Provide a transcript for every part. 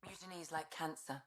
Mutiny is like cancer.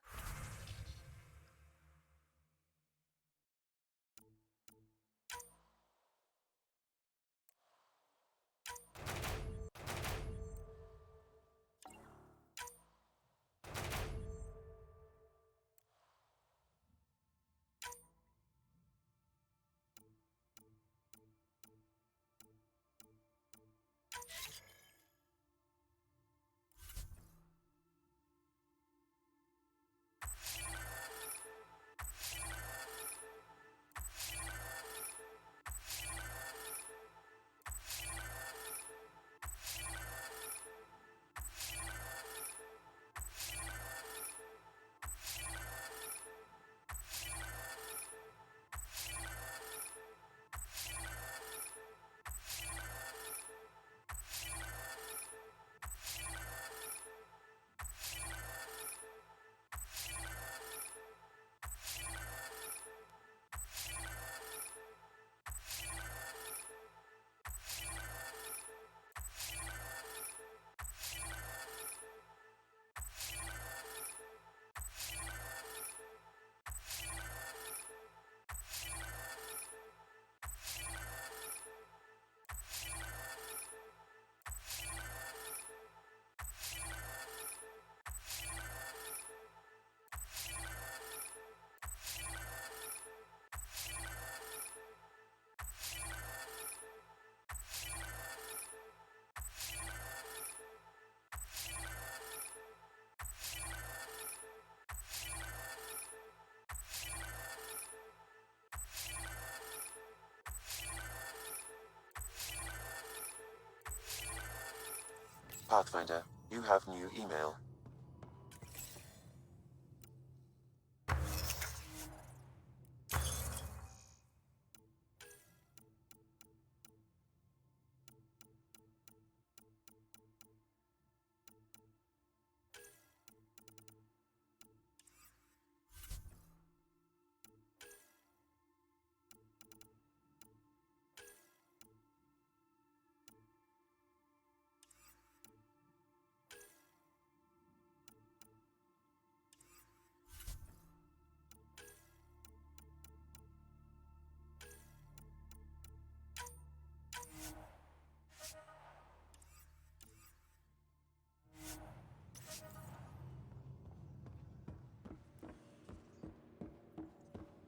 Pathfinder, you have new email.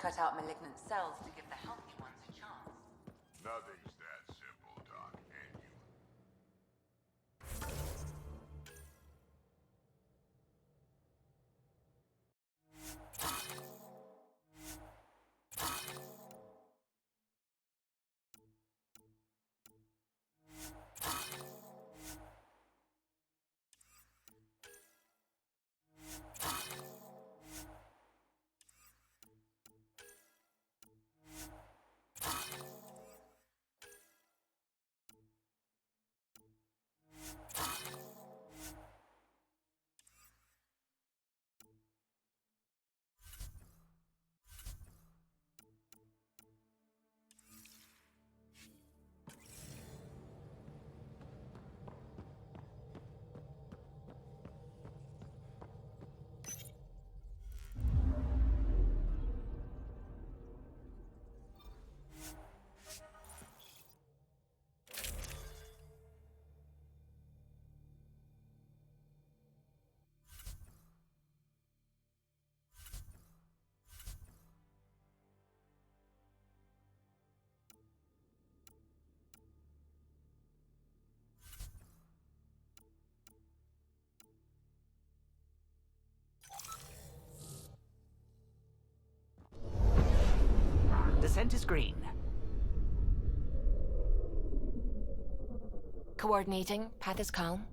Cut out malignant cells to give the healthy ones a chance. Nothing's that simple, Doc, and you. Scent is green. Coordinating. Path is calm.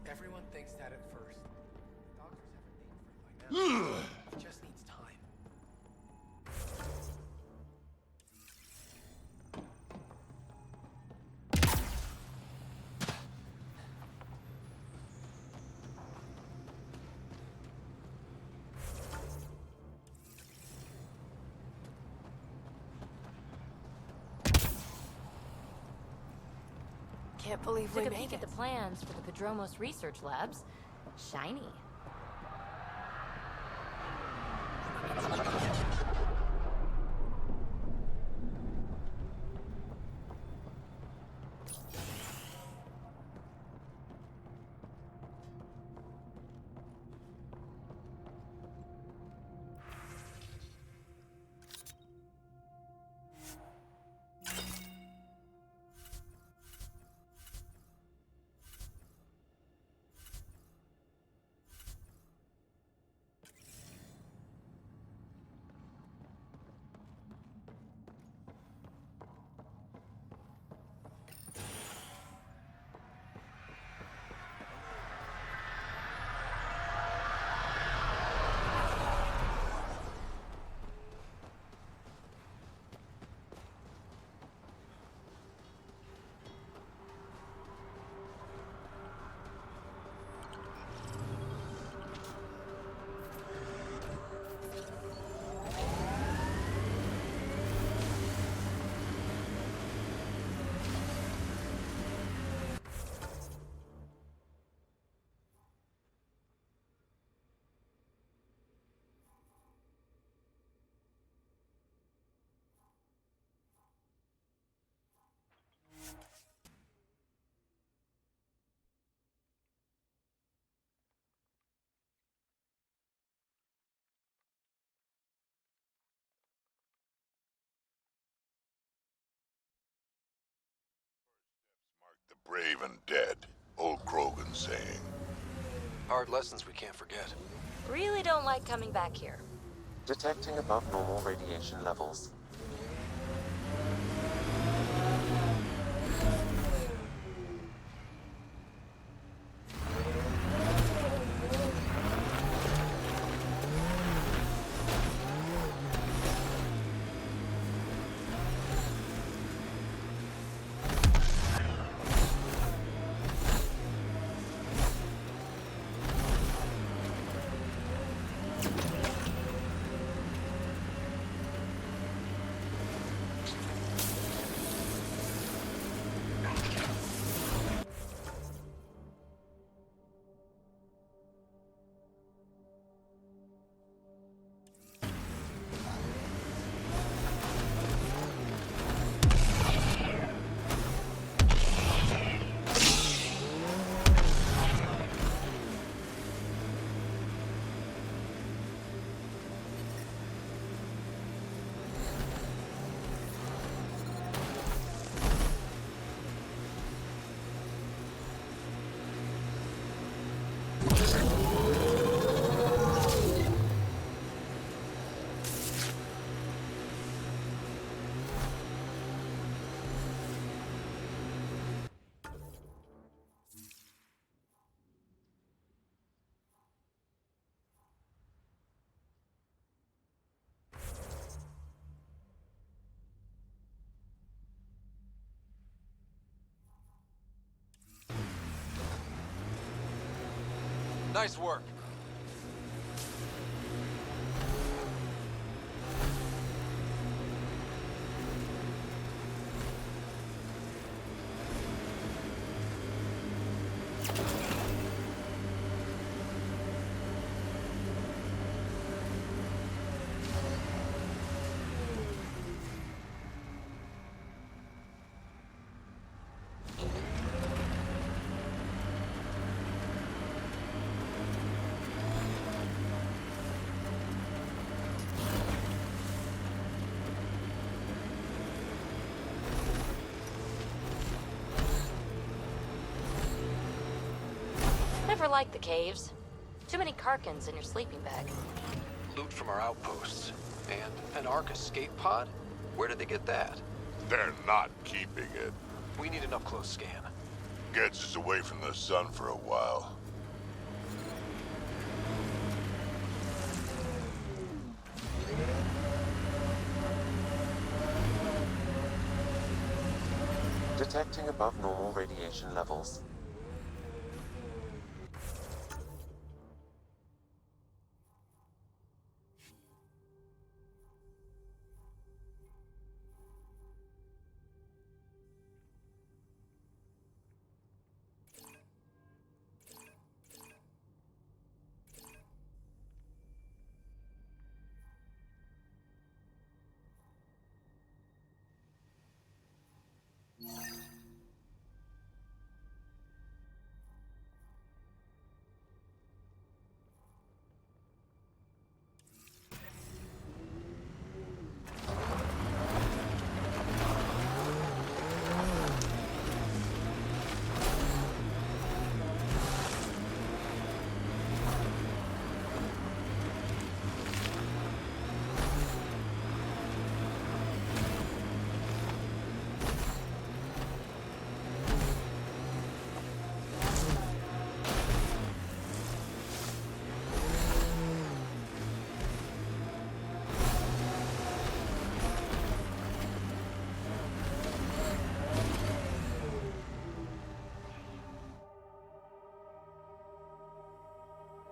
Everyone thinks that at first. Doctors have a name for it by now. It just needs time. Can't believe we Took a made peek at it. the plans for the Padromos research labs. Shiny. The brave and dead. Old Krogan saying. Hard lessons we can't forget. Really don't like coming back here. Detecting above normal radiation levels. Nice work. Never liked the caves. Too many Karkins in your sleeping bag. Loot from our outposts. And an Ark escape pod? Where did they get that? They're not keeping it. We need an up-close scan. Gets us away from the sun for a while. Detecting above normal radiation levels.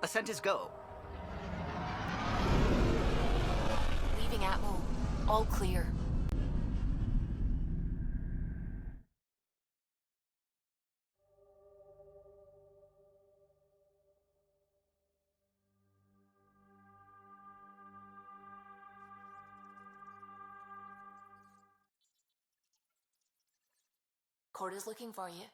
Ascent is go. Leaving Atmo. All clear. Corda's looking for you.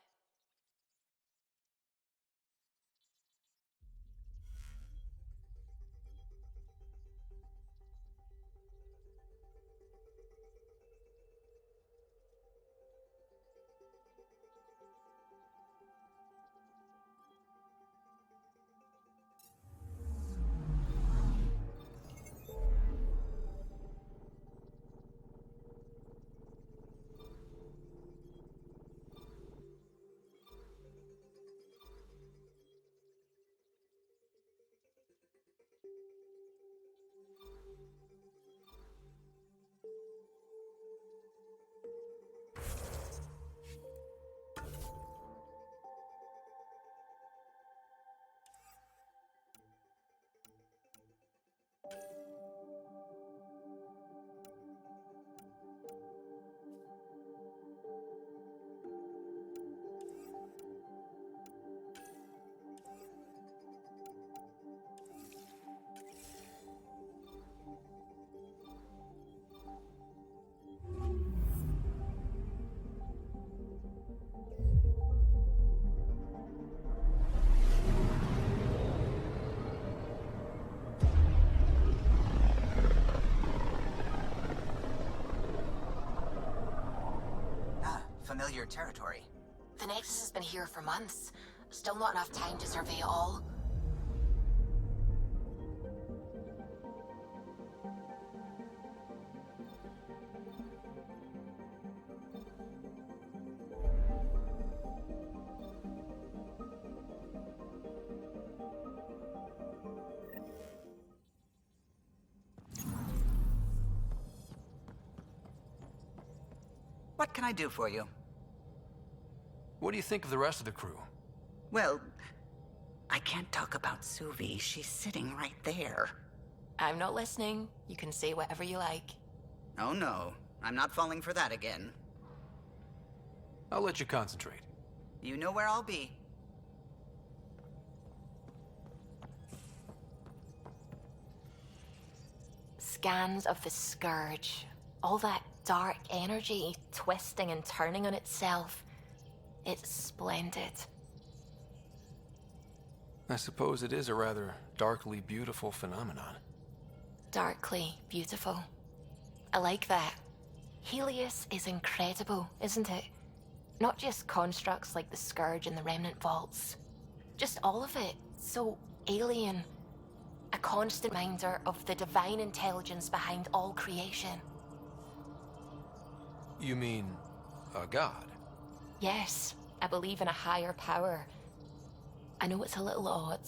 Familiar territory. The Nexus has been here for months. Still not enough time to survey it all. What can I do for you? What do you think of the rest of the crew? Well, I can't talk about Suvi. She's sitting right there. I'm not listening. You can say whatever you like. Oh no, I'm not falling for that again. I'll let you concentrate. You know where I'll be. Scans of the Scourge. All that dark energy twisting and turning on itself. It's splendid. I suppose it is a rather darkly beautiful phenomenon. Darkly beautiful. I like that. Helios is incredible, isn't it? Not just constructs like the Scourge and the Remnant Vaults. Just all of it. So alien. A constant reminder of the divine intelligence behind all creation. You mean a god? Yes, I believe in a higher power. I know it's a little odd,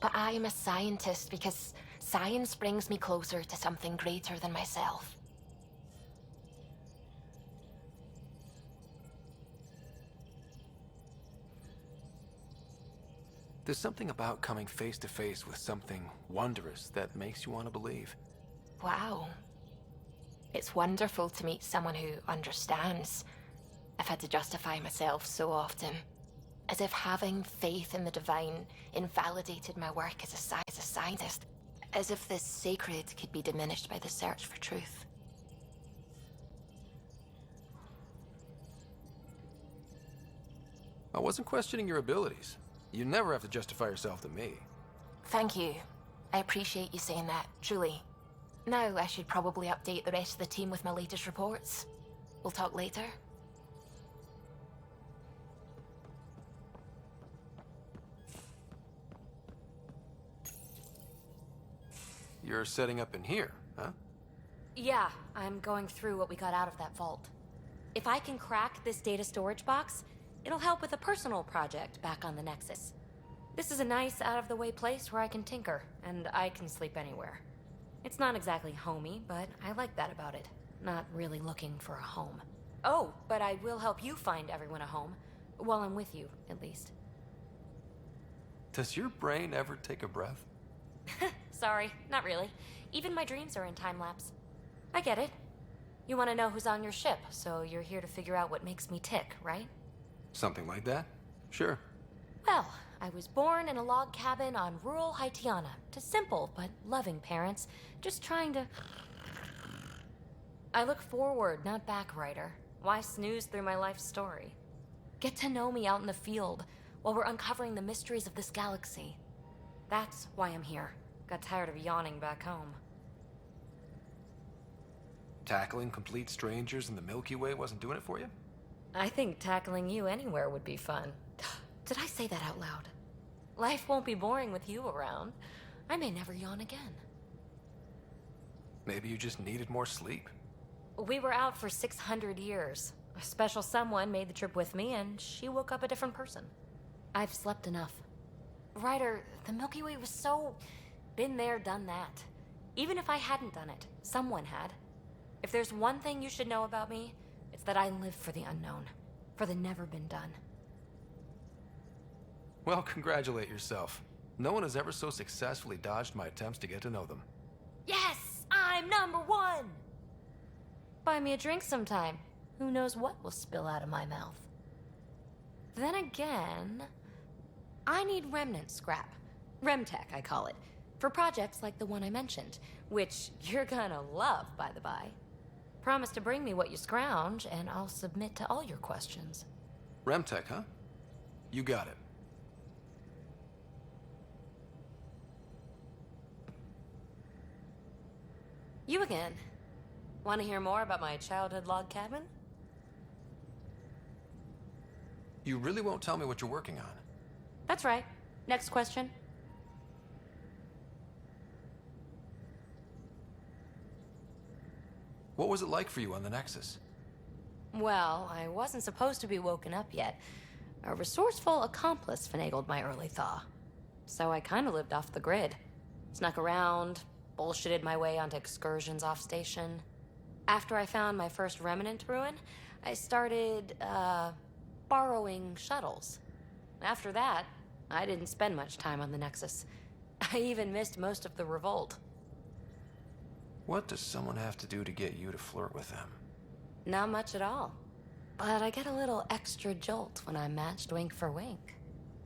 but I am a scientist because science brings me closer to something greater than myself. There's something about coming face to face with something wondrous that makes you want to believe. Wow. It's wonderful to meet someone who understands. I've had to justify myself so often. As if having faith in the divine invalidated my work as a scientist. As if the sacred could be diminished by the search for truth. I wasn't questioning your abilities. You never have to justify yourself to me. Thank you. I appreciate you saying that, truly. Now I should probably update the rest of the team with my latest reports. We'll talk later. You're setting up in here, huh? Yeah, I'm going through what we got out of that vault. If I can crack this data storage box, it'll help with a personal project back on the Nexus. This is a nice, out-of-the-way place where I can tinker, and I can sleep anywhere. It's not exactly homey, but I like that about it. Not really looking for a home. Oh, but I will help you find everyone a home. While I'm with you, at least. Does your brain ever take a breath? Sorry, not really. Even my dreams are in time-lapse. I get it. You want to know who's on your ship, so you're here to figure out what makes me tick, right? Something like that? Sure. Well, I was born in a log cabin on rural Haitiana to simple but loving parents, just trying to... I look forward, not back, Ryder. Why snooze through my life story? Get to know me out in the field while we're uncovering the mysteries of this galaxy. That's why I'm here. Got tired of yawning back home. Tackling complete strangers in the Milky Way wasn't doing it for you? I think tackling you anywhere would be fun. Did I say that out loud? Life won't be boring with you around. I may never yawn again. Maybe you just needed more sleep. We were out for 600 years. A special someone made the trip with me, and she woke up a different person. I've slept enough. Ryder, the Milky Way was so... been there, done that. Even if I hadn't done it, someone had. If there's one thing you should know about me, it's that I live for the unknown. For the never been done. Well, congratulate yourself. No one has ever so successfully dodged my attempts to get to know them. Yes! I'm #1! Buy me a drink sometime. Who knows what will spill out of my mouth. Then again... I need remnant scrap. Remtech, I call it. For projects like the one I mentioned. Which you're gonna love, by the by. Promise to bring me what you scrounge, and I'll submit to all your questions. Remtech, huh? You got it. You again. Want to hear more about my childhood log cabin? You really won't tell me what you're working on? That's right. Next question. What was it like for you on the Nexus? Well, I wasn't supposed to be woken up yet. A resourceful accomplice finagled my early thaw. So I kinda lived off the grid. Snuck around, bullshitted my way onto excursions off station. After I found my first remnant ruin, I started, borrowing shuttles. After that, I didn't spend much time on the Nexus. I even missed most of the revolt. What does someone have to do to get you to flirt with them? Not much at all. But I get a little extra jolt when I'm matched wink for wink.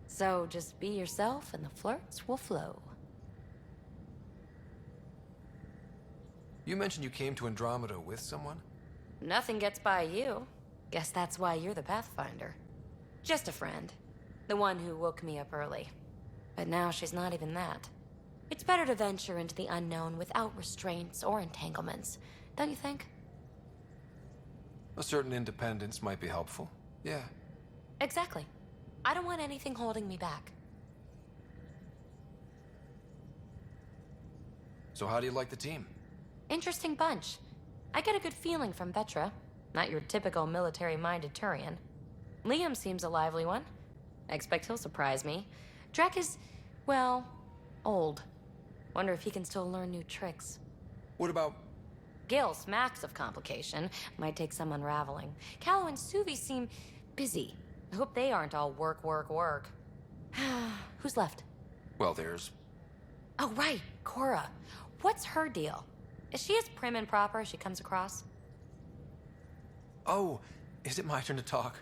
So just be yourself and the flirts will flow. You mentioned you came to Andromeda with someone? Nothing gets by you. Guess that's why you're the Pathfinder. Just a friend. The one who woke me up early. But now she's not even that. It's better to venture into the unknown without restraints or entanglements, don't you think? A certain independence might be helpful. Yeah. Exactly. I don't want anything holding me back. So how do you like the team? Interesting bunch. I get a good feeling from Vetra. Not your typical military-minded Turian. Liam seems a lively one. I expect he'll surprise me. Drek is, well, old. Wonder if he can still learn new tricks. What about... Gil smacks of complication. Might take some unraveling. Callow and Suvi seem busy. I hope they aren't all work, work, work. Who's left? Well, there's... Oh, right, Cora. What's her deal? Is she as prim and proper as she comes across? Oh, is it my turn to talk?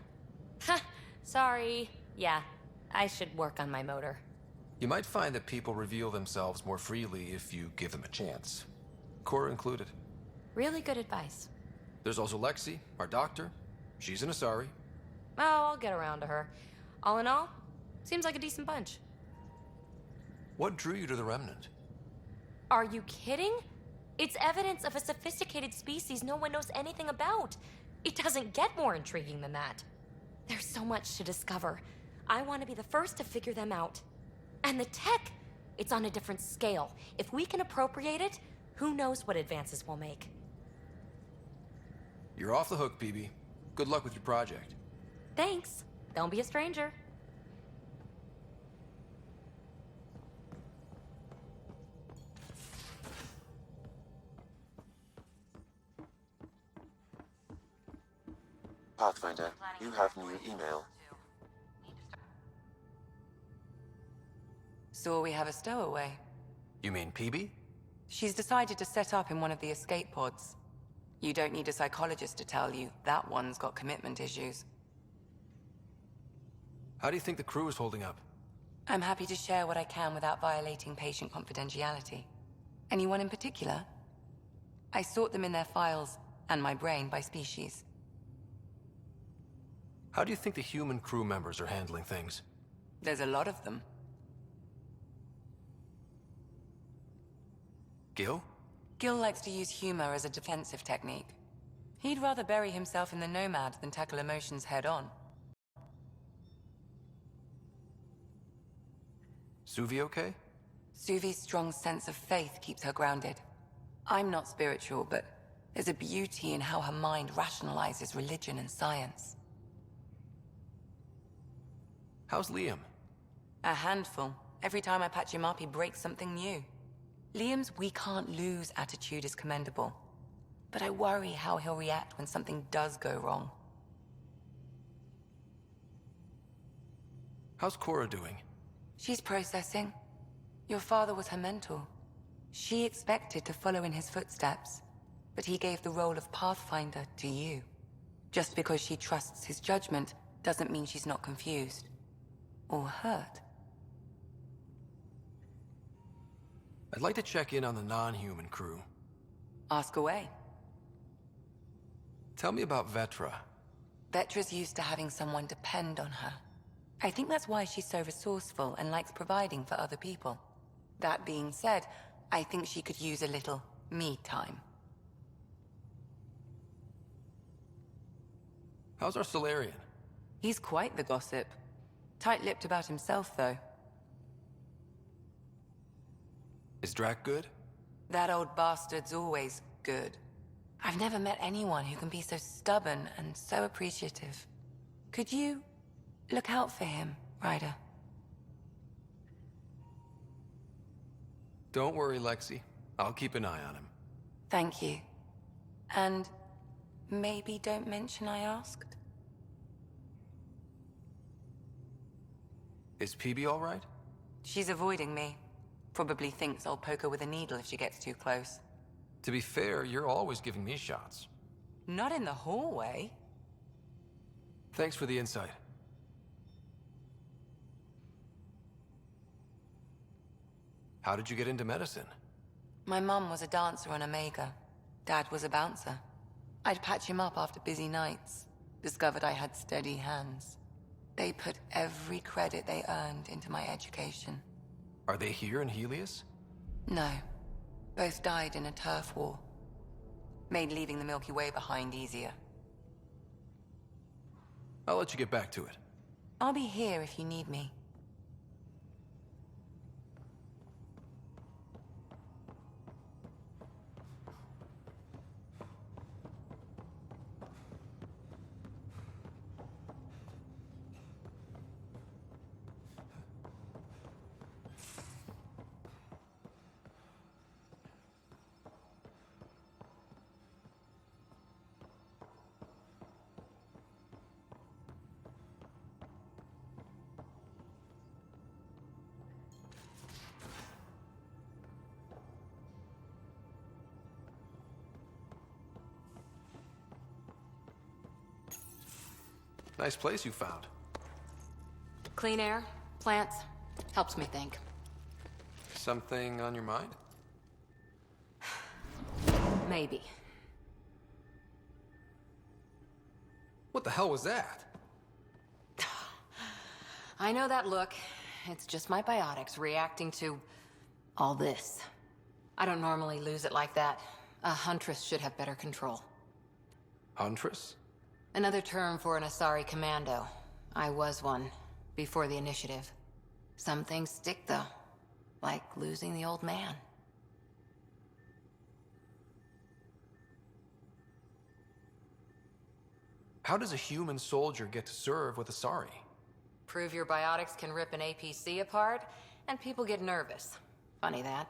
Ha, sorry. Yeah, I should work on my motor. You might find that people reveal themselves more freely if you give them a chance. Cora included. Really good advice. There's also Lexi, our doctor. She's an Asari. Oh, I'll get around to her. All in all, seems like a decent bunch. What drew you to the Remnant? Are you kidding? It's evidence of a sophisticated species no one knows anything about. It doesn't get more intriguing than that. There's so much to discover. I want to be the first to figure them out. And the tech, it's on a different scale. If we can appropriate it, who knows what advances we'll make. You're off the hook, PB. Good luck with your project. Thanks. Don't be a stranger. Pathfinder, you have new email. So we have a stowaway. You mean PB? She's decided to set up in one of the escape pods. You don't need a psychologist to tell you that one's got commitment issues. How do you think the crew is holding up? I'm happy to share what I can without violating patient confidentiality. Anyone in particular? I sort them in their files and my brain by species. How do you think the human crew members are handling things? There's a lot of them. Gil? Gil likes to use humor as a defensive technique. He'd rather bury himself in the Nomad than tackle emotions head-on. Suvi okay? Suvi's strong sense of faith keeps her grounded. I'm not spiritual, but there's a beauty in how her mind rationalizes religion and science. How's Liam? A handful. Every time I patch him up, he breaks something new. Liam's "we can't lose" attitude is commendable. But I worry how he'll react when something does go wrong. How's Cora doing? She's processing. Your father was her mentor. She expected to follow in his footsteps, but he gave the role of Pathfinder to you. Just because she trusts his judgment doesn't mean she's not confused. Or hurt. I'd like to check in on the non-human crew. Ask away. Tell me about Vetra. Vetra's used to having someone depend on her. I think that's why she's so resourceful and likes providing for other people. That being said, I think she could use a little me time. How's our Solarian? He's quite the gossip. Tight-lipped about himself, though. Is Drac good? That old bastard's always good. I've never met anyone who can be so stubborn and so appreciative. Could you look out for him, Ryder? Don't worry, Lexi. I'll keep an eye on him. Thank you. And maybe don't mention I asked? Is PB all right? She's avoiding me. Probably thinks I'll poke her with a needle if she gets too close. To be fair, you're always giving me shots. Not in the hallway. Thanks for the insight. How did you get into medicine? My mum was a dancer on Omega. Dad was a bouncer. I'd patch him up after busy nights. Discovered I had steady hands. They put every credit they earned into my education. Are they here in Helios? No. Both died in a turf war. Made leaving the Milky Way behind easier. I'll let you get back to it. I'll be here if you need me. Nice place you found. Clean air, plants, helps me think. Something on your mind? Maybe. What the hell was that? I know that look. It's just my biotics reacting to all this. I don't normally lose it like that. A huntress should have better control. Huntress? Another term for an Asari commando. I was one, before the initiative. Some things stick, though. Like losing the old man. How does a human soldier get to serve with Asari? Prove your biotics can rip an APC apart, and people get nervous. Funny that.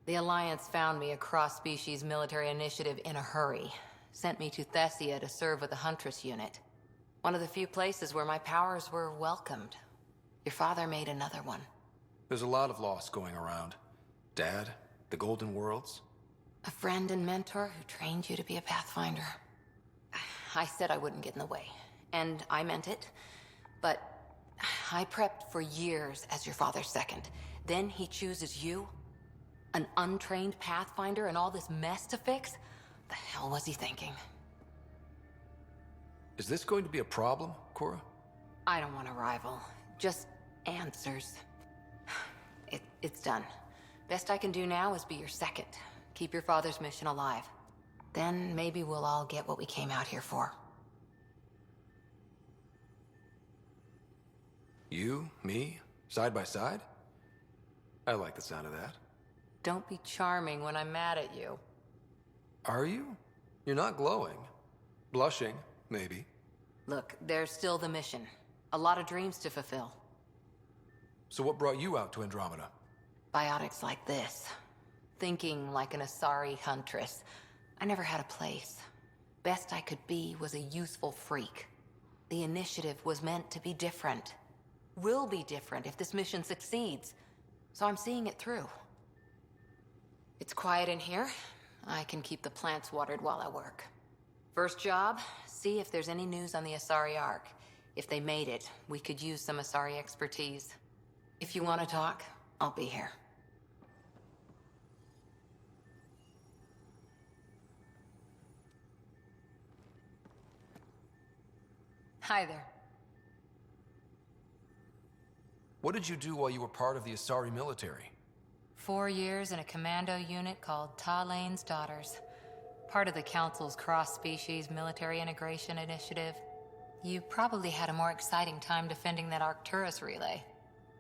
The Alliance found me a cross-species military initiative in a hurry. Sent me to Thessia to serve with the Huntress unit. One of the few places where my powers were welcomed. Your father made another one. There's a lot of loss going around. Dad, the Golden Worlds. A friend and mentor who trained you to be a Pathfinder. I said I wouldn't get in the way, and I meant it. But I prepped for years as your father's second. Then he chooses you? An untrained Pathfinder and all this mess to fix? The hell was he thinking? Is this going to be a problem, Cora? I don't want a rival. Just answers. It's done. Best I can do now is be your second. Keep your father's mission alive. Then maybe we'll all get what we came out here for. You, me, side by side? I like the sound of that. Don't be charming when I'm mad at you. Are you? You're not glowing. Blushing, maybe. Look, there's still the mission. A lot of dreams to fulfill. So what brought you out to Andromeda? Biotics like this. Thinking like an Asari huntress. I never had a place. Best I could be was a useful freak. The initiative was meant to be different. Will be different if this mission succeeds. So I'm seeing it through. It's quiet in here. I can keep the plants watered while I work. First job, see if there's any news on the Asari Ark. If they made it, we could use some Asari expertise. If you want to talk, I'll be here. Hi there. What did you do while you were part of the Asari military? 4 years in a commando unit called Talane's Daughters. Part of the Council's cross-species military integration initiative. You probably had a more exciting time defending that Arcturus relay.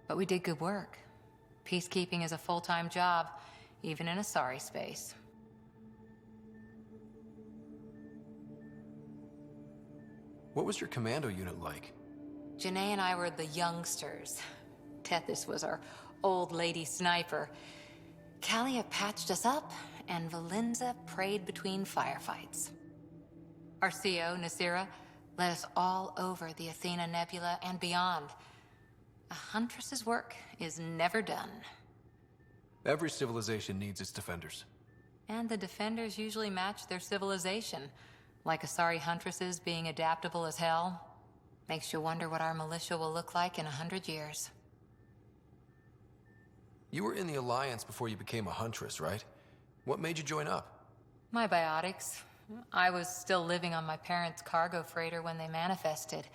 But we did good work. Peacekeeping is a full-time job, even in Asari space. What was your commando unit like? Janae and I were the youngsters. Tethys was our old lady sniper. Kalia patched us up, and Valenza prayed between firefights. Our CO, Nasira, led us all over the Athena Nebula and beyond. A huntress's work is never done. Every civilization needs its defenders. And the defenders usually match their civilization. Like Asari huntresses being adaptable as hell. Makes you wonder what our militia will look like in 100 years. You were in the Alliance before you became a huntress, right? What made you join up? My biotics. I was still living on my parents' cargo freighter when they manifested.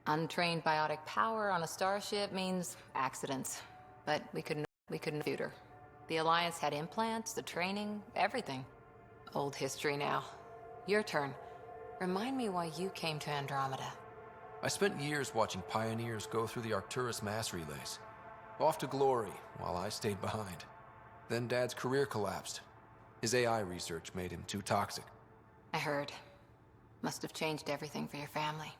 Untrained biotic power on a starship means accidents. But we couldn't shoot her. The Alliance had implants, the training, everything. Old history now. Your turn. Remind me why you came to Andromeda. I spent years watching pioneers go through the Arcturus mass relays. Off to glory, while I stayed behind. Then Dad's career collapsed. His AI research made him too toxic. I heard. Must have changed everything for your family.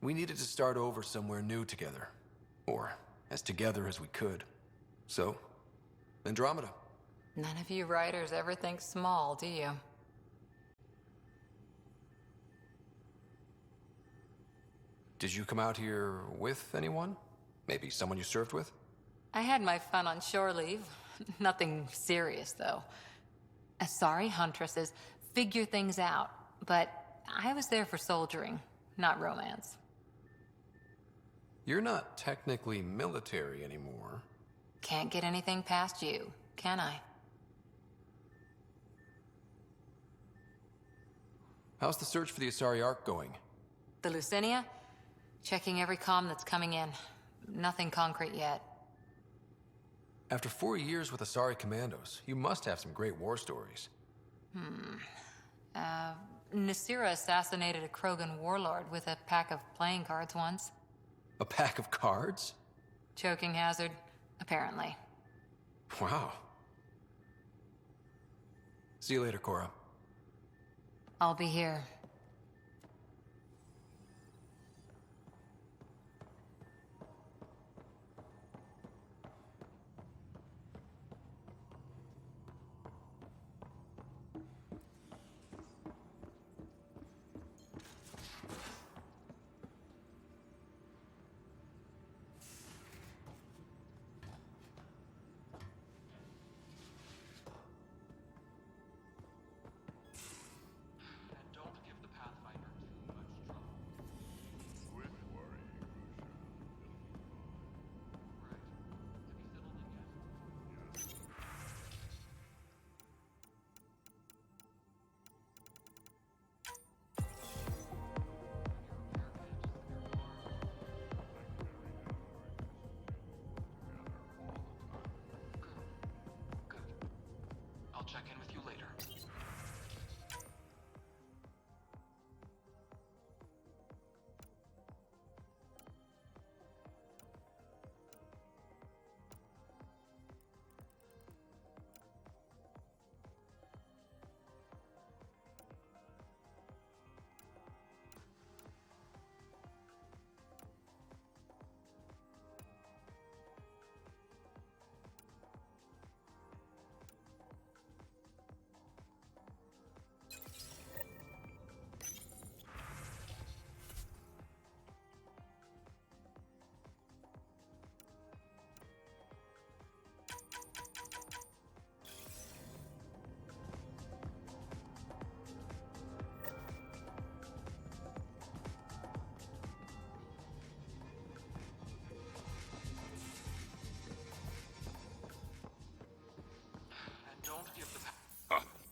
We needed to start over somewhere new together. Or as together as we could. So, Andromeda. None of you writers ever think small, do you? Did you come out here with anyone? Maybe someone you served with? I had my fun on shore leave. Nothing serious, though. Asari huntresses figure things out, but I was there for soldiering, not romance. You're not technically military anymore. Can't get anything past you, can I? How's the search for the Asari Ark going? The Lucinia? Checking every comm that's coming in. Nothing concrete yet. After 4 years with Asari commandos, you must have some great war stories. Nasira assassinated a Krogan warlord with a pack of playing cards once. A pack of cards? Choking hazard, apparently. Wow. See you later, Cora. I'll be here. I'll check in with you later.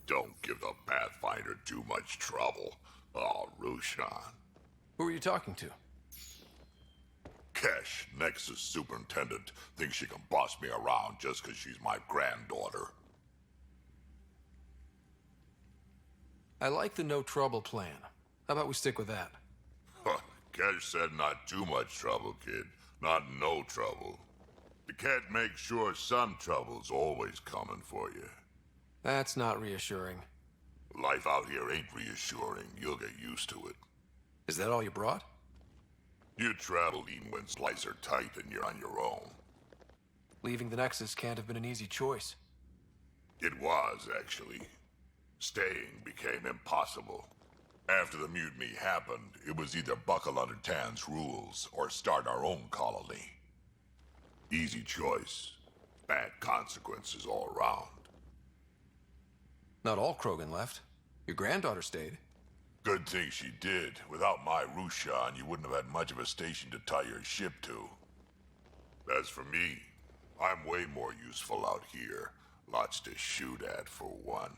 Don't give the Pathfinder too much trouble. Oh, Rushan. Who are you talking to? Kesh, Nexus Superintendent, thinks she can boss me around just 'cause she's my granddaughter. I like the no trouble plan. How about we stick with that? Kesh said not too much trouble, kid. Not no trouble. You can't make sure some trouble's always coming for you. That's not reassuring. Life out here ain't reassuring. You'll get used to it. Is that all you brought? You traveled even when slices are tight and you're on your own. Leaving the Nexus can't have been an easy choice. It was, actually. Staying became impossible. After the mutiny happened, it was either buckle under Tan's rules or start our own colony. Easy choice. Bad consequences all around. Not all Krogan left. Your granddaughter stayed. Good thing she did. Without my Rushan, you wouldn't have had much of a station to tie your ship to. As for me, I'm way more useful out here. Lots to shoot at, for one.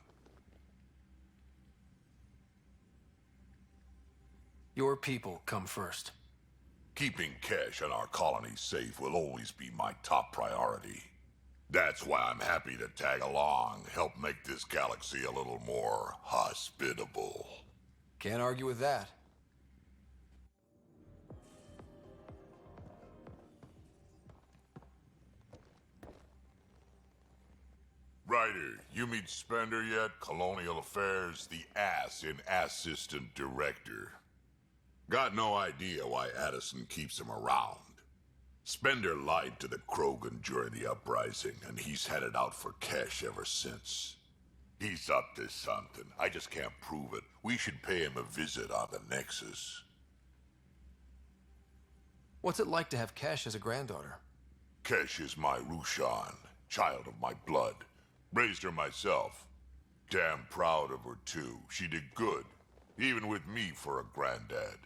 Your people come first. Keeping Kesh and our colony safe will always be my top priority. That's why I'm happy to tag along, help make this galaxy a little more hospitable. Can't argue with that. Ryder, you meet Spender yet? Colonial Affairs, the ass in Assistant Director. Got no idea why Addison keeps him around. Spender lied to the Krogan during the uprising, and he's headed out for Kesh ever since. He's up to something. I just can't prove it. We should pay him a visit on the Nexus. What's it like to have Kesh as a granddaughter? Kesh is my Rushan, child of my blood. Raised her myself. Damn proud of her, too. She did good, even with me for a granddad.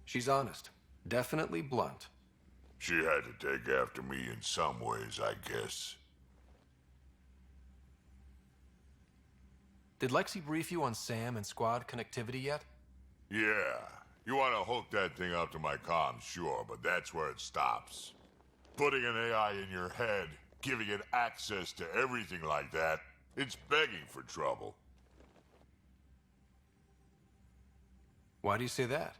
She's honest. Definitely blunt. She had to take after me in some ways, I guess. Did Lexi brief you on SAM and squad connectivity yet? Yeah. You want to hook that thing up to my comms, sure, but that's where it stops. Putting an AI in your head, giving it access to everything like that, it's begging for trouble. Why do you say that?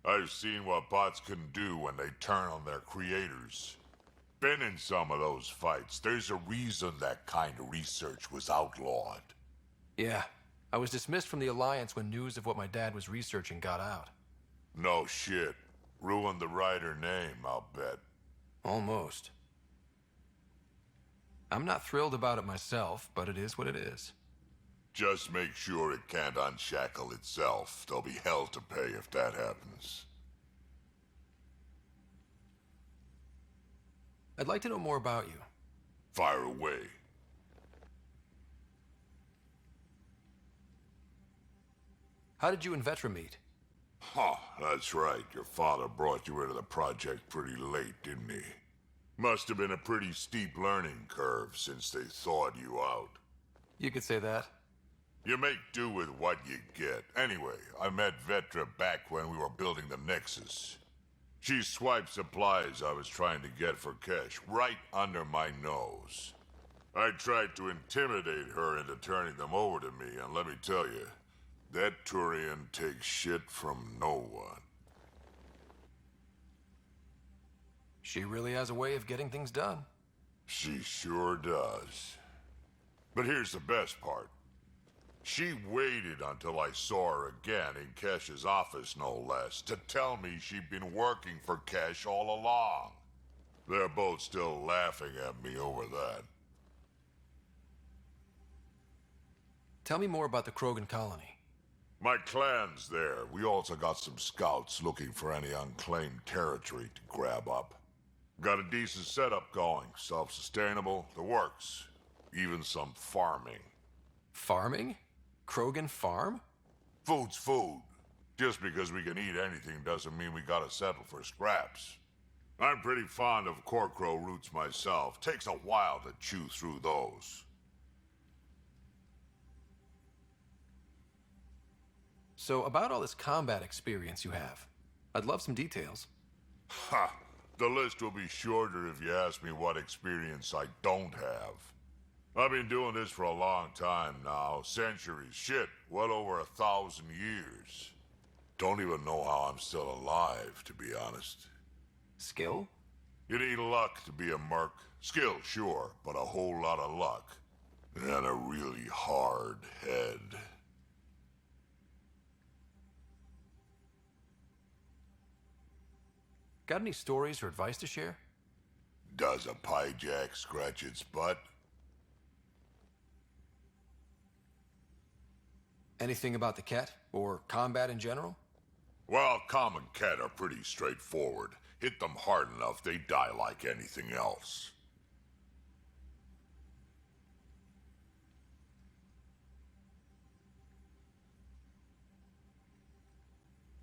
I've seen what bots can do when they turn on their creators. Been in some of those fights. There's a reason that kind of research was outlawed. Yeah. I was dismissed from the Alliance when news of what my dad was researching got out. No shit. Ruined the Ryder name, I'll bet. Almost. I'm not thrilled about it myself, but it is what it is. Just make sure it can't unshackle itself. There'll be hell to pay if that happens. I'd like to know more about you. Fire away. How did you and Vetra meet? Huh, that's right. Your father brought you into the project pretty late, didn't he? Must have been a pretty steep learning curve since they thawed you out. You could say that. You make do with what you get. Anyway, I met Vetra back when we were building the Nexus. She swiped supplies I was trying to get for Kesh right under my nose. I tried to intimidate her into turning them over to me, and let me tell you, that Turian takes shit from no one. She really has a way of getting things done. She sure does. But here's the best part. She waited until I saw her again in Kesh's office, no less, to tell me she'd been working for Kesh all along. They're both still laughing at me over that. Tell me more about the Krogan colony. My clan's there. We also got some scouts looking for any unclaimed territory to grab up. Got a decent setup going. Self-sustainable, the works. Even some farming. Farming? Krogan farm? Food's food. Just because we can eat anything doesn't mean we gotta settle for scraps. I'm pretty fond of Corcrow roots myself. Takes a while to chew through those. So, about all this combat experience you have, I'd love some details. Ha! The list will be shorter if you ask me what experience I don't have. I've been doing this for a long time now. Centuries. Shit, well over 1,000 years. Don't even know how I'm still alive, to be honest. Skill? You need luck to be a merc. Skill, sure, but a whole lot of luck. And a really hard head. Got any stories or advice to share? Does a pyjak scratch its butt? Anything about the Ket, or combat in general? Well, common Ket are pretty straightforward. Hit them hard enough, they die like anything else.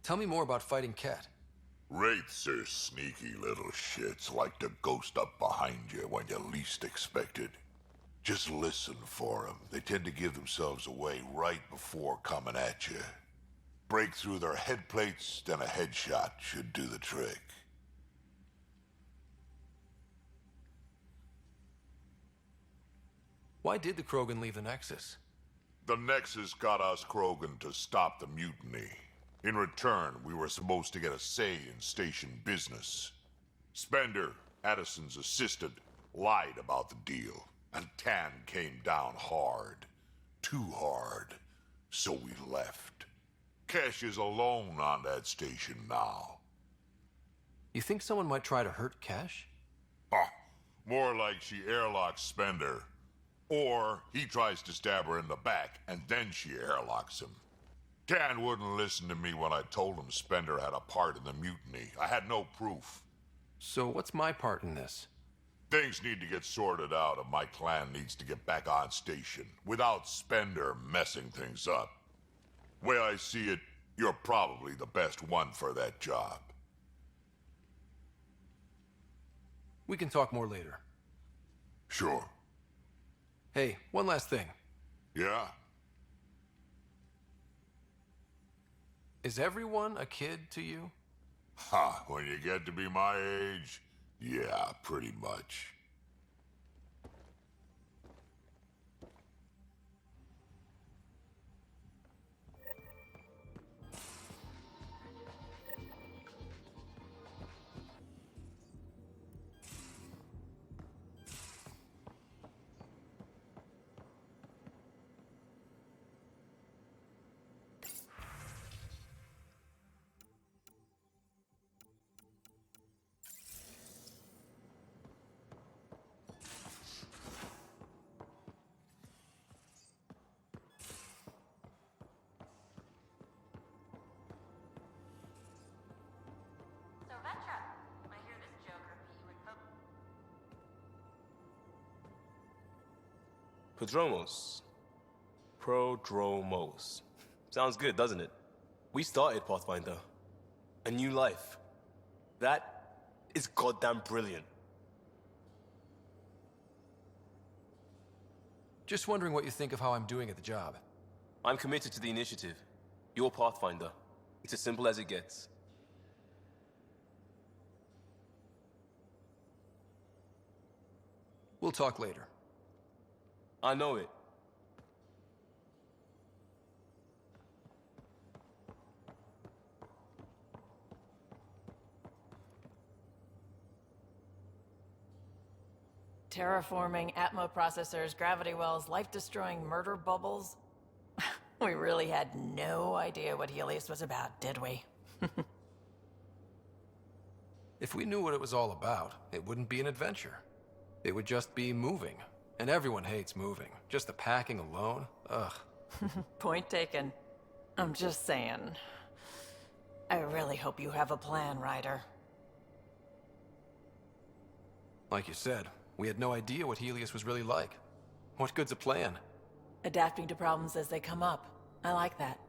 Tell me more about fighting Ket. Wraiths are sneaky little shits, like to ghost up behind you when you least expect it. Just listen for them. They tend to give themselves away right before coming at you. Break through their head plates, then a headshot should do the trick. Why did the Krogan leave the Nexus? The Nexus got us Krogan to stop the mutiny. In return, we were supposed to get a say in station business. Spender, Addison's assistant, lied about the deal, and Tan came down hard. Too hard. So we left. Kesh is alone on that station now. You think someone might try to hurt Kesh? More like she airlocks Spender. Or he tries to stab her in the back, and then she airlocks him. Tan wouldn't listen to me when I told him Spender had a part in the mutiny. I had no proof. So what's my part in this? Things need to get sorted out, and my clan needs to get back on station, without Spender messing things up. Way I see it, you're probably the best one for that job. We can talk more later. Sure. Hey, one last thing. Yeah? Is everyone a kid to you? Ha, when you get to be my age, yeah, pretty much. Prodromos. Prodromos. Sounds good, doesn't it? We started Pathfinder. A new life. That is goddamn brilliant. Just wondering what you think of how I'm doing at the job. I'm committed to the initiative. You're Pathfinder. It's as simple as it gets. We'll talk later. I know it. Terraforming, Atmo processors, gravity wells, life-destroying murder bubbles. We really had no idea what Helios was about, did we? If we knew what it was all about, it wouldn't be an adventure. It would just be moving. And everyone hates moving. Just the packing alone, ugh. Point taken. I'm just saying. I really hope you have a plan, Ryder. Like you said, we had no idea what Helios was really like. What good's a plan? Adapting to problems as they come up. I like that.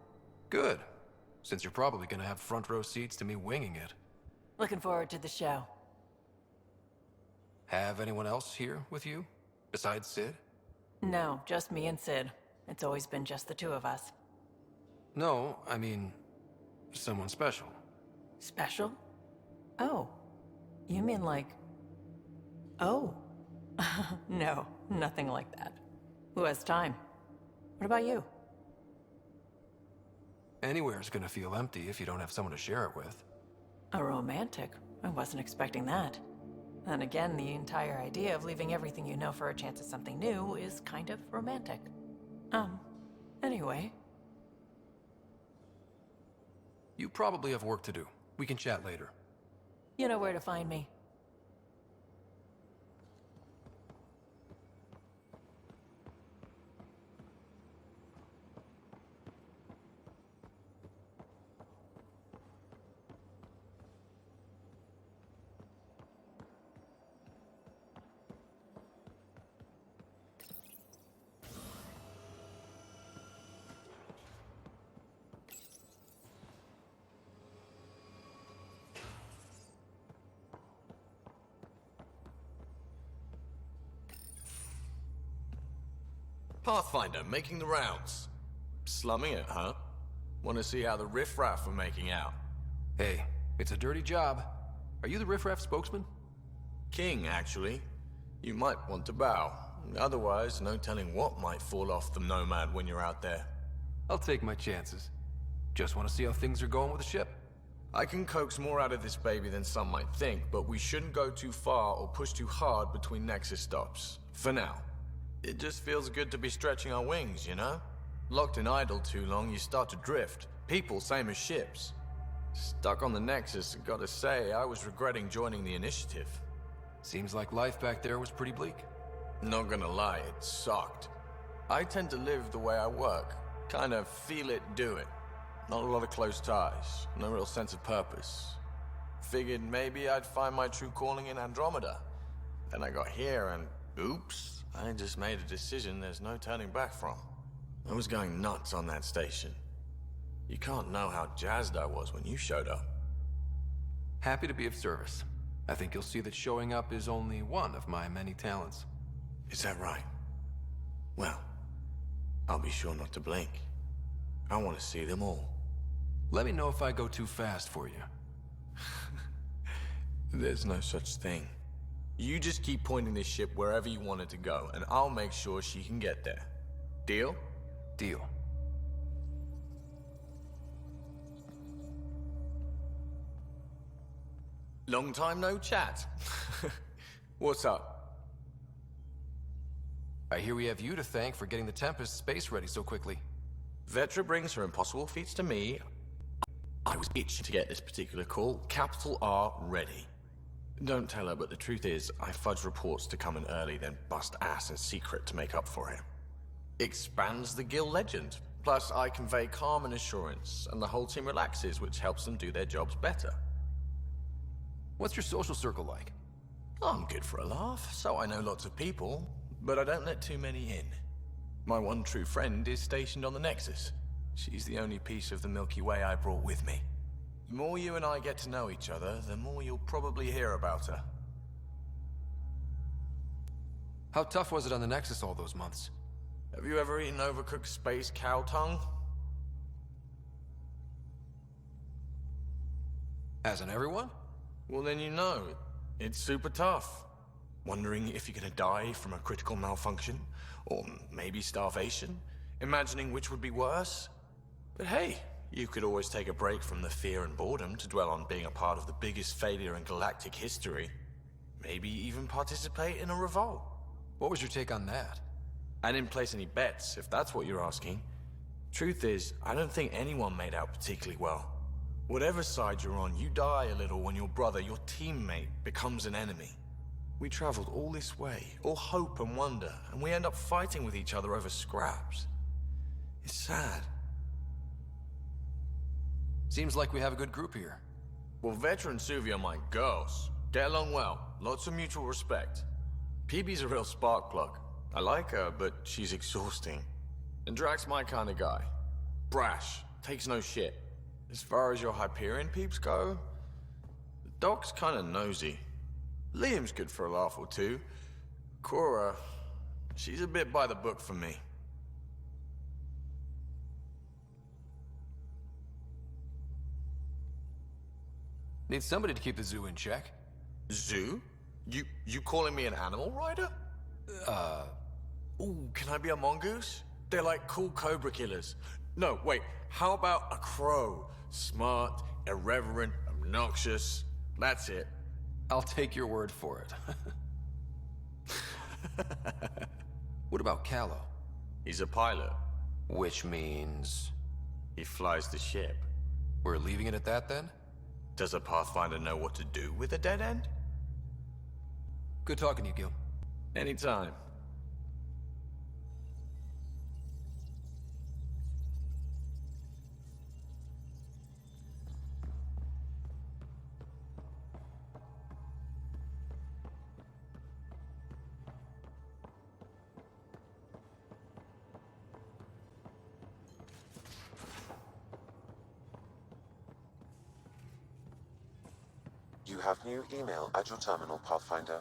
Good. Since you're probably gonna have front row seats to me winging it. Looking forward to the show. Have anyone else here with you? Besides Sid? No, just me and Sid. It's always been just the two of us. No, I mean, someone special. Special? Oh. You mean like... Oh. No, nothing like that. Who has time? What about you? Anywhere's gonna feel empty if you don't have someone to share it with. A romantic? I wasn't expecting that. And again, the entire idea of leaving everything you know for a chance at something new is kind of romantic. Anyway. You probably have work to do. We can chat later. You know where to find me. Pathfinder, making the rounds. Slumming it, huh? Want to see how the riffraff are making out? Hey, it's a dirty job. Are you the riffraff spokesman? King, actually. You might want to bow. Otherwise, no telling what might fall off the Nomad when you're out there. I'll take my chances. Just want to see how things are going with the ship. I can coax more out of this baby than some might think, but we shouldn't go too far or push too hard between Nexus stops. For now. It just feels good to be stretching our wings, you know? Locked in idle too long, you start to drift. People, same as ships. Stuck on the Nexus, gotta say, I was regretting joining the Initiative. Seems like life back there was pretty bleak. Not gonna lie, it sucked. I tend to live the way I work. Kind of feel it, do it. Not a lot of close ties, no real sense of purpose. Figured maybe I'd find my true calling in Andromeda. Then I got here and, oops, I just made a decision there's no turning back from. I was going nuts on that station. You can't know how jazzed I was when you showed up. Happy to be of service. I think you'll see that showing up is only one of my many talents. Is that right? Well, I'll be sure not to blink. I want to see them all. Let me know if I go too fast for you. There's no such thing. You just keep pointing this ship wherever you want it to go, and I'll make sure she can get there. Deal? Deal. Long time no chat. What's up? I hear we have you to thank for getting the Tempest space ready so quickly. Vetra brings her impossible feats to me. I was itching to get this particular call. Capital R ready. Don't tell her, but the truth is, I fudge reports to come in early, then bust ass in secret to make up for it. Expands the guild legend. Plus, I convey calm and assurance, and the whole team relaxes, which helps them do their jobs better. What's your social circle like? I'm good for a laugh, so I know lots of people, but I don't let too many in. My one true friend is stationed on the Nexus. She's the only piece of the Milky Way I brought with me. The more you and I get to know each other, the more you'll probably hear about her. How tough was it on the Nexus all those months? Have you ever eaten overcooked space cow tongue? Hasn't everyone? Well, then you know. It's super tough. Wondering if you're gonna die from a critical malfunction, or maybe starvation, imagining which would be worse. But hey, you could always take a break from the fear and boredom to dwell on being a part of the biggest failure in galactic history. Maybe even participate in a revolt. What was your take on that? I didn't place any bets, if that's what you're asking. Truth is, I don't think anyone made out particularly well. Whatever side you're on, you die a little when your brother, your teammate, becomes an enemy. We traveled all this way, all hope and wonder, and we end up fighting with each other over scraps. It's sad. Seems like we have a good group here. Well, Vetra and Suvi are my girls. Get along well, lots of mutual respect. PB's a real spark plug. I like her, but she's exhausting. And Drax's my kind of guy. Brash, takes no shit. As far as your Hyperion peeps go, the Doc's kind of nosy. Liam's good for a laugh or two. Cora, she's a bit by the book for me. Need somebody to keep the zoo in check. Zoo? You calling me an animal rider? Ooh, can I be a mongoose? They're like cool cobra killers. No, wait, how about a crow? Smart, irreverent, obnoxious. That's it. I'll take your word for it. What about Callow? He's a pilot. Which means... he flies the ship. We're leaving it at that then? Does a Pathfinder know what to do with a dead end? Good talking to you, Gil. Anytime. You have new email at your terminal, Pathfinder.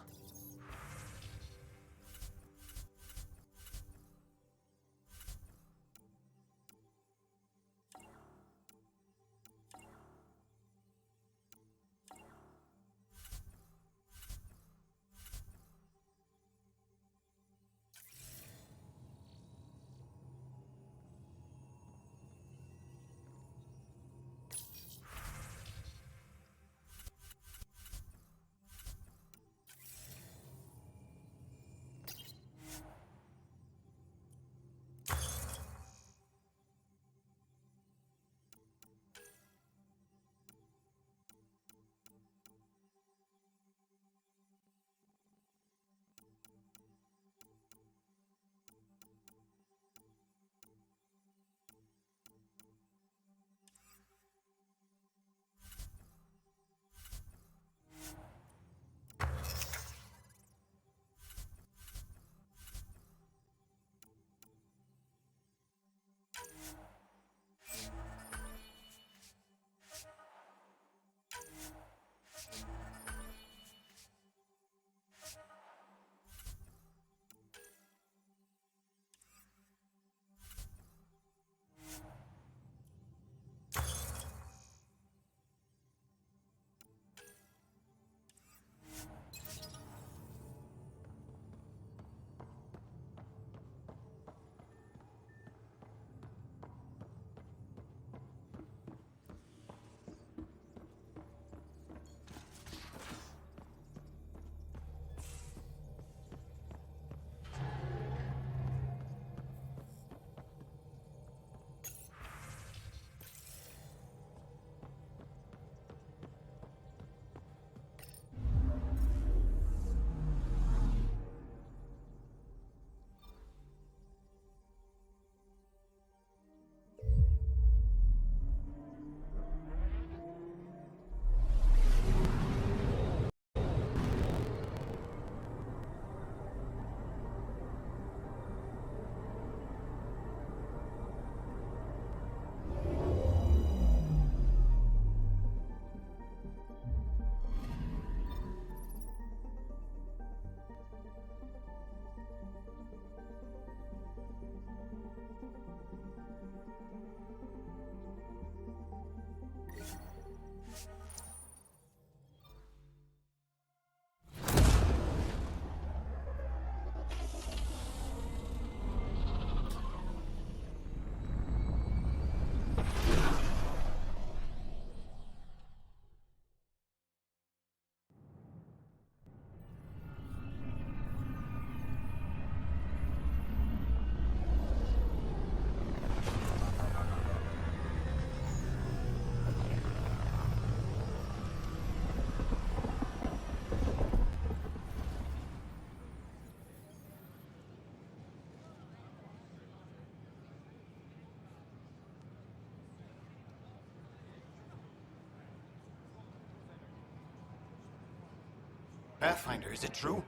Pathfinder, is it true?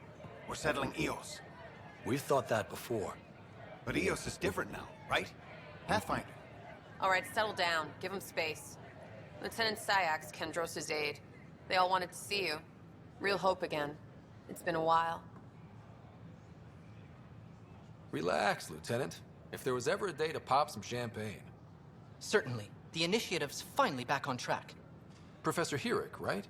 We're settling Eos. We've thought that before. But Eos is different now, right? Pathfinder. All right, settle down. Give him space. Lieutenant Sayak's Kendros' aide. They all wanted to see you. Real hope again. It's been a while. Relax, Lieutenant. If there was ever a day to pop some champagne. Certainly. The initiative's finally back on track. Professor Herrick, right?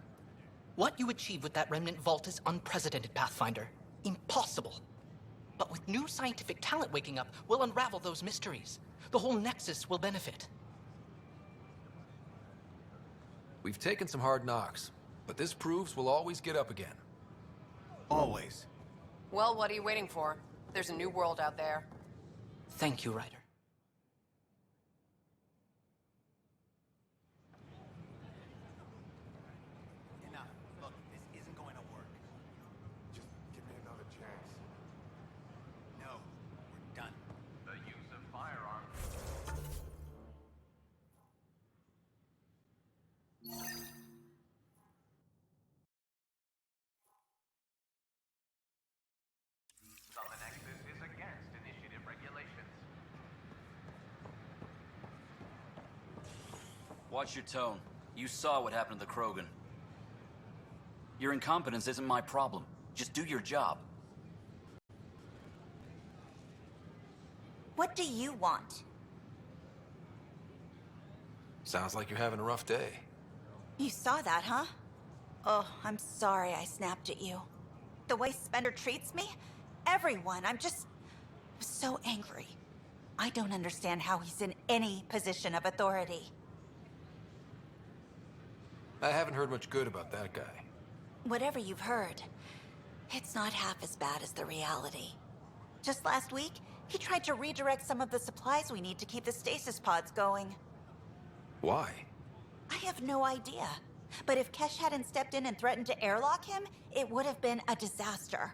What you achieve with that remnant vault is unprecedented, Pathfinder. Impossible. But with new scientific talent waking up, we'll unravel those mysteries. The whole Nexus will benefit. We've taken some hard knocks, but this proves we'll always get up again. Always. Well, what are you waiting for? There's a new world out there. Thank you, Ryder. Enough. Look, this isn't going to work. Just give me another chance. No, we're done. The use of firearms. On the Nexus is against initiative regulations. Watch your tone. You saw what happened to the Krogan. Your incompetence isn't my problem. Just do your job. What do you want? Sounds like you're having a rough day. You saw that, huh? Oh, I'm sorry I snapped at you. The way Spender treats me? Everyone, I'm so angry. I don't understand how he's in any position of authority. I haven't heard much good about that guy. Whatever you've heard, it's not half as bad as the reality. Just last week, he tried to redirect some of the supplies we need to keep the stasis pods going. Why? I have no idea. But if Kesh hadn't stepped in and threatened to airlock him, it would have been a disaster.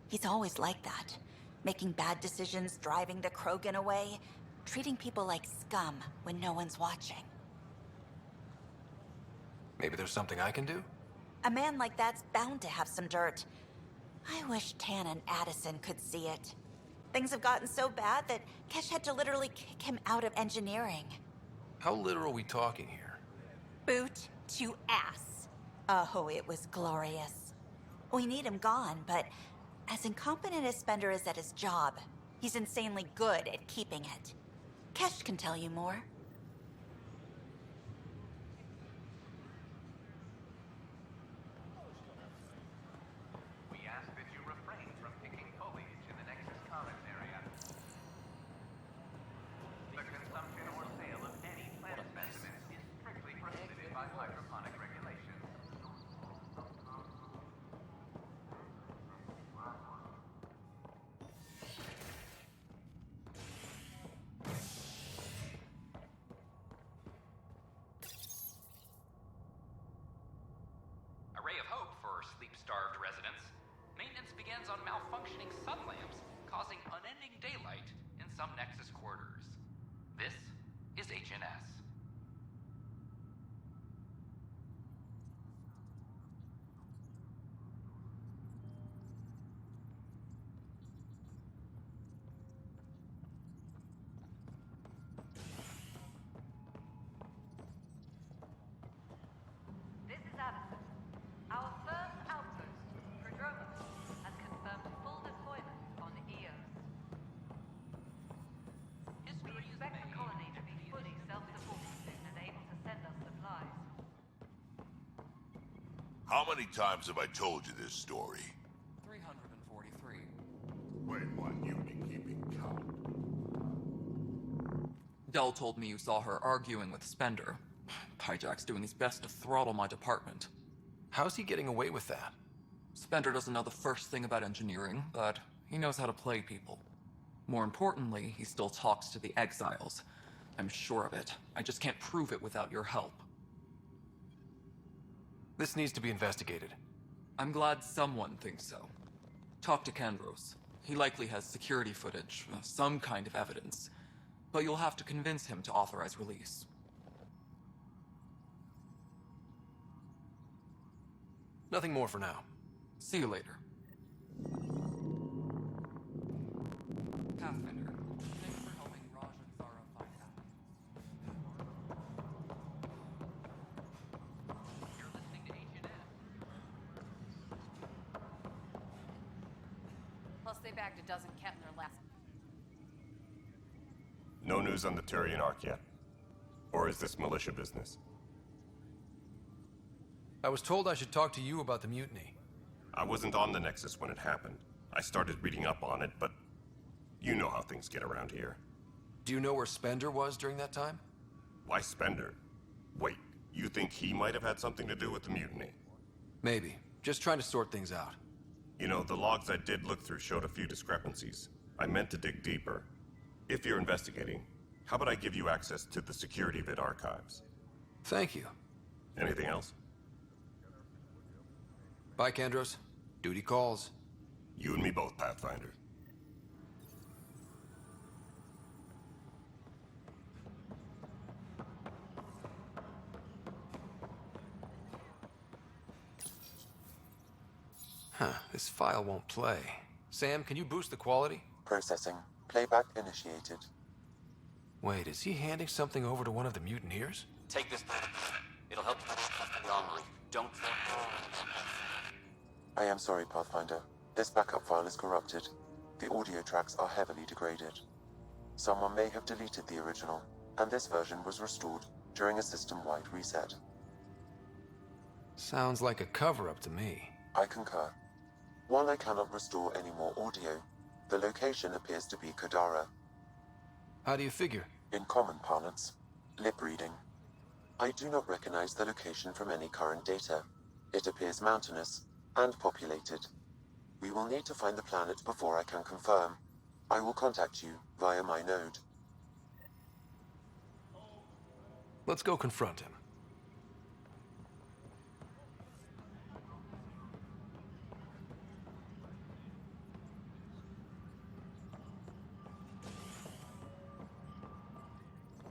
He's always like that. Making bad decisions, driving the Krogan away, treating people like scum when no one's watching. Maybe there's something I can do? A man like that's bound to have some dirt. I wish Tan and Addison could see it. Things have gotten so bad that Kesh had to literally kick him out of engineering. How literal are we talking here? Boot to ass. Oh, it was glorious. We need him gone, but as incompetent as Spender is at his job, he's insanely good at keeping it. Kesh can tell you more. We ask that you refrain from picking foliage in the Nexus Commons area. The consumption or sale of any plant specimens is strictly prohibited by hydroponic regulations. A ray of hope for sleep-starved residents. Maintenance begins on malfunctioning sun lamps, causing unending daylight in some Nexus quarters. This is HNS. This is Addison. Our first outpost, Prodromos, has confirmed full deployment on Eos. We expect the colony to be fully self-supporting and able to send us supplies. How many times have I told you this story? 343. Wait, what? You've been keeping count. Dell told me you saw her arguing with Spender. Pyjack's doing his best to throttle my department. How's he getting away with that? Spender doesn't know the first thing about engineering, but he knows how to play people. More importantly, he still talks to the exiles. I'm sure of it. I just can't prove it without your help. This needs to be investigated. I'm glad someone thinks so. Talk to Kendros. He likely has security footage, some kind of evidence. But you'll have to convince him to authorize release. Nothing more for now. See you later. Pathfinder, thanks for helping Raj and Zara find out. You're listening to H&M. Plus, they bagged a dozen Ket in their last. No news on the Turian Ark yet? Or is this militia business? I was told I should talk to you about the mutiny. I wasn't on the Nexus when it happened. I started reading up on it, but you know how things get around here. Do you know where Spender was during that time? Why Spender? Wait, you think he might have had something to do with the mutiny? Maybe. Just trying to sort things out. You know, the logs I did look through showed a few discrepancies. I meant to dig deeper. If you're investigating, how about I give you access to the security vid archives? Thank you. Anything else? Bye, Kandros. Duty calls. You and me both, Pathfinder. Huh, this file won't play. Sam, can you boost the quality? Processing. Playback initiated. Wait, is he handing something over to one of the mutineers? Take this. It'll help you online. Don't. I am sorry, Pathfinder. This backup file is corrupted. The audio tracks are heavily degraded. Someone may have deleted the original, and this version was restored during a system-wide reset. Sounds like a cover-up to me. I concur. While I cannot restore any more audio, the location appears to be Kadara. How do you figure? In common parlance, lip reading. I do not recognize the location from any current data. It appears mountainous and populated. We will need to find the planet before I can confirm. I will contact you via my node. Let's go confront him.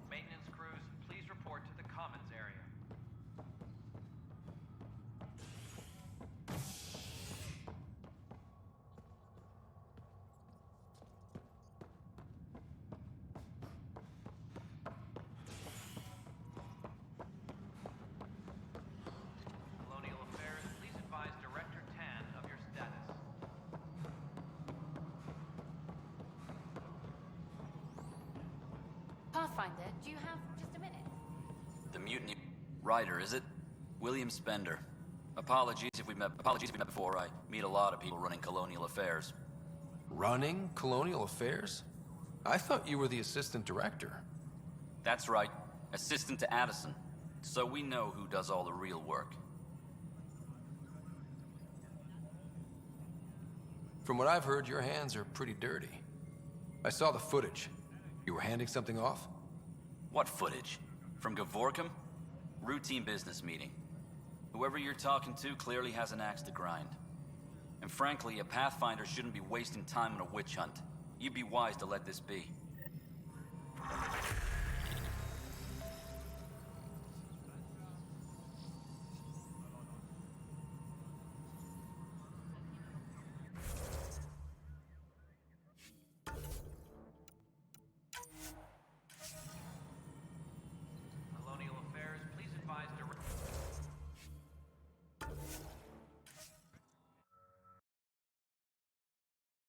Maintenance crews, please report to the commons area. Colonial Affairs, please advise Director Tan of your status. Pathfinder, do you have just a minute? The mutiny. Ryder, is it? William Spender. Apologies if we met before. I meet a lot of people running Colonial Affairs. Running Colonial Affairs? I thought you were the assistant director. That's right. Assistant to Addison. So we know who does all the real work. From what I've heard, your hands are pretty dirty. I saw the footage. You were handing something off? What footage? From Gavorkum? Routine business meeting. Whoever you're talking to clearly has an axe to grind. And frankly, a Pathfinder shouldn't be wasting time on a witch hunt. You'd be wise to let this be.